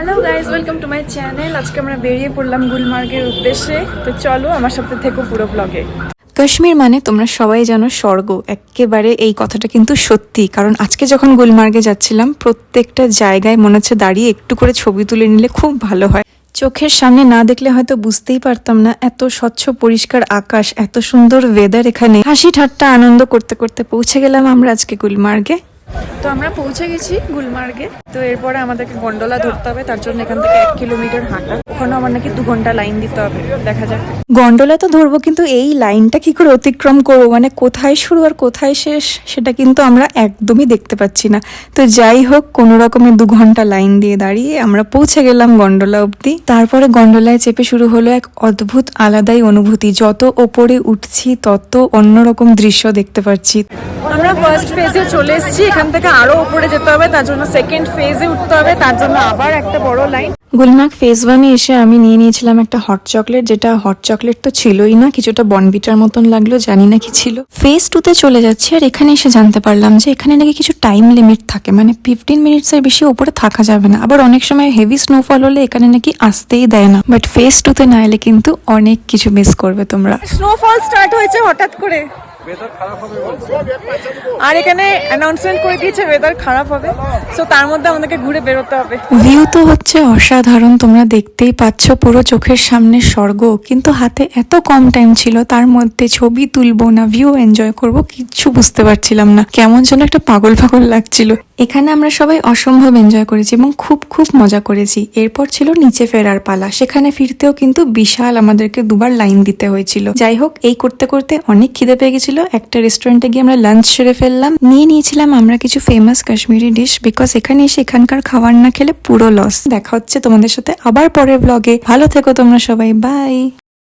Hello guys, welcome to my channel. আজকে আমরা বেরিয়ে পড়লাম গুলমার্গের উদ্দেশ্যে। তো চলো আমার সাথে থেকো পুরো ব্লগে। কাশ্মীর মানে তোমরা সবাই জানো স্বর্গ, একেবারে এই কথাটা কিন্তু সত্যি। কারণ আজকে যখন গুলমার্গে যাচ্ছিলাম প্রত্যেকটা জায়গায় মনে হচ্ছে দাঁড়িয়ে একটু করে ছবি তুলে নিলে খুব ভালো হয়। চোখের সামনে না দেখলে হয়তো বুঝতেই পারতাম না এত স্বচ্ছ পরিষ্কার আকাশ, এত সুন্দর ওয়েদার। এখানে হাসি ঠাট্টা আনন্দ করতে করতে পৌঁছে গেলাম আমরা আজকে গুলমার্গে। তো আমরা পৌঁছে গেছি গুলমার্গে। তো এরপরে আমাদেরকে গন্ডোলা ধরতে হবে, তার জন্য এখান থেকে 1 কিলোমিটার হাঁটা। ওখানে আমার নাকি 2 ঘন্টা লাইন দিতে হবে, দেখা যাক। গন্ডোলা তো ধরবো, কিন্তু এই লাইনটা কি করে অতিক্রম করবো, মানে কোথায় শুরু আর কোথায় শেষ সেটা কিন্তু আমরা একদমই দেখতে পাচ্ছি না। তো যাই হোক, কোনো রকমের 2 ঘন্টা লাইন দিয়ে দাঁড়িয়ে আমরা পৌঁছে গেলাম গন্ডোলা অবধি। তারপরে গন্ডোলায় চেপে শুরু হলো এক অদ্ভুত আলাদাই অনুভূতি। যত ওপরে উঠছি তত অন্যরকম দৃশ্য দেখতে পাচ্ছি। আমরা ফার্স্ট ফেজে চলে এসেছি, এখান থেকে আরো উপরে যেতে হবে, তার জন্য সেকেন্ড ফেজে উঠতে হবে, তার জন্য আবার একটা বড় লাইন। গুলমার্গ ফেজ 1-এ এসে আমি নিয়ে নিয়েছিলাম একটা হট চকলেট, যেটা হট চকলেট তো ছিলই না, কিছুটা বনভিটার মতন লাগলো, জানি না কি ছিল। ফেজ 2-তে চলে যাচ্ছি, আর এখানে এসে জানতে পারলাম যে এখানে নাকি কিছু টাইম লিমিট থাকে, মানে 15 মিনিটসের বেশি উপরে থাকা যাবে না। আবার অনেক সময় হেভি স্নোফল হলে এখানে নাকি আসতেই দেয় না। বাট ফেজ 2-তে না এলে কিন্তু অনেক কিছু মিস করবে তোমরা। স্নোফল স্টার্ট হয়েছে হঠাৎ করে, আর এখানে অ্যানাউন্সমেন্ট করে দিয়েছে ওয়েদার খারাপ হবে, সো তার মধ্যে আমাদেরকে ঘুরে বেরোতে হবে। ভিউ তো হচ্ছে অসাধারণ, তোমরা দেখতেই পাচ্ছ, পুরো চোখের সামনে স্বর্গ। কিন্তু হাতে এত কম টাইম ছিল, তার মধ্যে ছবি তুলবো না ভিউ এনজয় করব কিচ্ছু বুঝতে পারছিলাম না। কেমন যেন একটা পাগল পাগল লাগছিল। এখানে আমরা সবাই অসম্ভব এনজয় করেছি এবং খুব খুব মজা করেছি। এরপর ছিল নিচে ফেরার পালা। সেখানে ফিরতেও কিন্তু বিশাল আমাদেরকে 2বার লাইন দিতে হয়েছিল। যাই হোক, এই করতে করতে অনেক খিদে পেয়ে গেছিল। একটা রেস্টুরেন্টে গিয়ে আমরা লাঞ্চ সেরে ফেললাম। নিয়ে নিয়েছিলাম আমরা কিছু ফেমাস কাশ্মীরি ডিশ, বিকজ এখানে এসে এখানকার খাবার না খেলে পুরো লস। দেখা হচ্ছে তোমাদের সাথে আবার পরের ব্লগে। ভালো থেকো তোমরা সবাই, বাই।